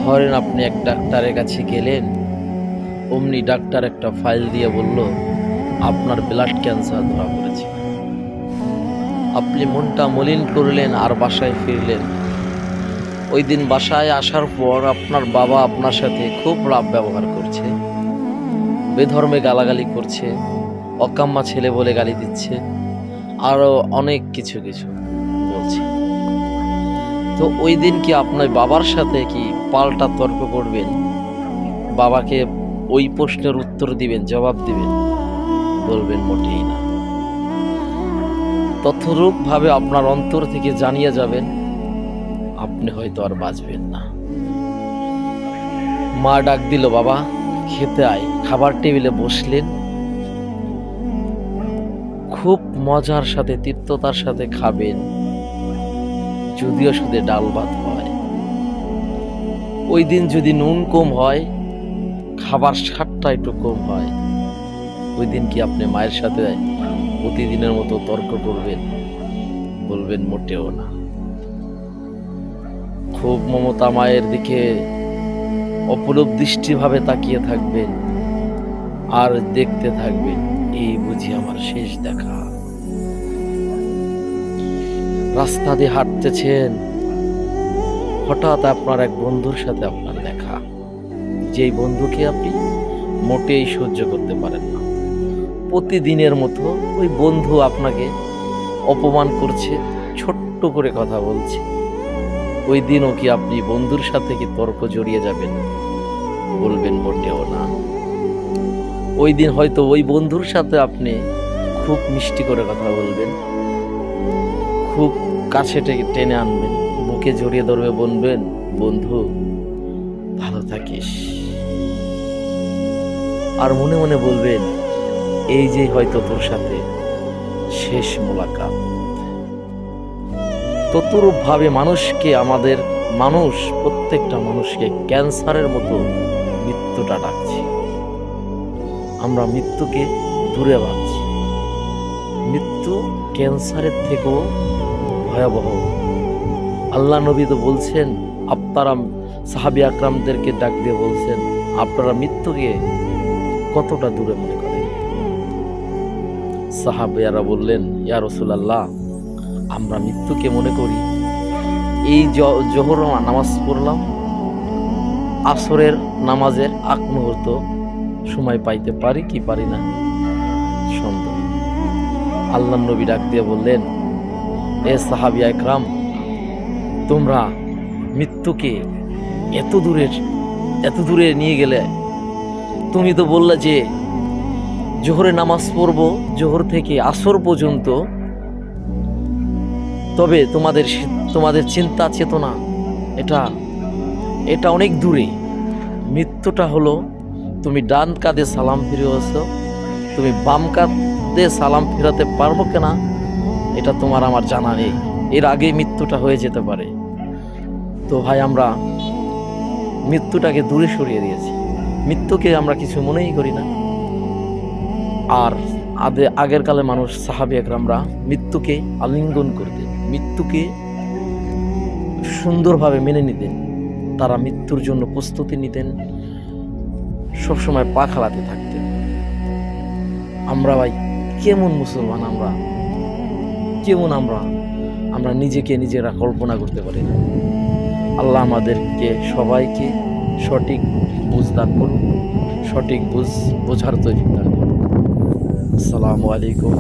ধরেন আপনি এক ডাক্তারের কাছে গেলেন, অমনি ডাক্তার একটা ফাইল দিয়ে বলল আপনার ব্লাড ক্যান্সার ধরা পড়েছে। আপনি মনটা মলিন করলেন আর বাসায় ফিরলেন। ওই দিন বাসায় আসার পর আপনার বাবা আপনার সাথে খুব রাফ ব্যবহার করছে, বেধর্মে গালাগালি করছে, অকাম্মা ছেলে বলে গালি দিচ্ছে, আরো অনেক কিছু কিছু বলছে। তো ওই দিন কি আপনার বাবার সাথে কি পাল্টা তর্ক করবেন, বাবাকে ওই প্রশ্নের উত্তর দিবেন, জবাব দিবেন? বলবেন মোটেই না। তথ্যরূপ ভাবে আপনার অন্তর থেকে জানিয়ে যাবেন আপনি হয়তো আর বাঁচবেন না। মা ডাক দিল, বাবা খেতে আয়। খাবার টেবিলে বসলেন, খুব মজার সাথে তৃপ্ততার সাথে খাবেন, যদিও শুধু ডাল ভাত হয়। ওই দিন যদি নুন কম হয়, খাবার স্বাদটা একটু কম হয়, ওই দিন কি আপনি মায়ের সাথে প্রতিদিনের মতো তর্ক করবেন? বলবেন মোটেও না। খুব মমতা মায়ের দিকে অপলক দৃষ্টিভাবে তাকিয়ে থাকবেন আর দেখতে থাকবেন, এই বুঝি আমার শেষ দেখা। রাস্তা দিয়ে হাঁটতেছেন, হঠাৎ আপনার এক বন্ধুর সাথে আপনার দেখা, যেই বন্ধুকে আপনি মোটেই সহ্য করতে পারেন না। প্রতিদিনের মতো ওই বন্ধু আপনাকে অপমান করছে, ছোট্ট করে কথা বলছে। ওই দিনও কি আপনি বন্ধুর সাথে কি তর্ক জড়িয়ে যাবেন? বলবেন মোটেও না। ওই দিন হয়তো ওই বন্ধুর সাথে আপনি খুব মিষ্টি করে কথা বলবেন, খুব কাছে টেনে আনবেন, বুকে জড়িয়ে ধরবে, বলবেন বন্ধু ভালো থাকিস। আর মনে মনে বলবেন এই যে হয়তো তোর সাথে শেষ মোলাকাত। ততরূপ ভাবে মানুষকে, আমাদের প্রত্যেকটা মানুষকে ক্যান্সারের মতো মৃত্যুটা ডাকছে। আমরা মৃত্যুকে দূরে ভাবছি। মৃত্যু ক্যান্সারের থেকেও ভয়াবহ। আল্লাহ নবী তো বলছেন, আপনারা সাহাবী আকরামদেরকে ডাক দিয়ে বলছেন, আপনারা মৃত্যুকে কতটা দূরে মনে করেন? সাহাবীরা বললেন, ইয়া রাসূলুল্লাহ, আমরা মৃত্যুকে মনে করি এই জোহর নামাজ পড়লাম, আসরের নামাজের আগ মুহূর্ত সময় পাইতে পারি কি পারি না সন্দেহ। আল্লাহ নবী ডাক দিয়ে বললেন, এ সাহাবী একরাম, তোমরা মৃত্যুকে এত দূরে নিয়ে গেলে। তুমি তো বললে যে জোহরে নামাজ পড়বো, জোহর থেকে আসর পর্যন্ত, তবে তোমাদের চিন্তা চেতনা এটা অনেক দূরে। মৃত্যুটা হলো তুমি ডান কাঁধে সালাম ফিরিয়েছো, তুমি বাম কাঁধে সালাম ফিরাতে পারবো কিনা এটা তোমার আমার জানা নেই, এর আগে মৃত্যুটা হয়ে যেতে পারে। তো ভাই, আমরা মৃত্যুটাকে দূরে সরিয়ে দিয়েছি, মৃত্যুকে আমরা কিছু মনেই করি না। আর আগের কালে মানুষ, সাহাবী একরামরা মৃত্যুকে আলিঙ্গন করতেন, মৃত্যুকে সুন্দরভাবে মেনে নিতেন, তারা মৃত্যুর জন্য প্রস্তুতি নিতেন, সবসময় পা খালাতে থাকতেন। আমরা ভাই কেমন মুসলমান, আমরা নিজেকে নিজেরা কল্পনা করতে পারি না। আল্লাহ আমাদেরকে সবাইকে সঠিক বুঝ দান করুন, সঠিক বোঝার তৌফিক দান করুন। আসসালামু আলাইকুম।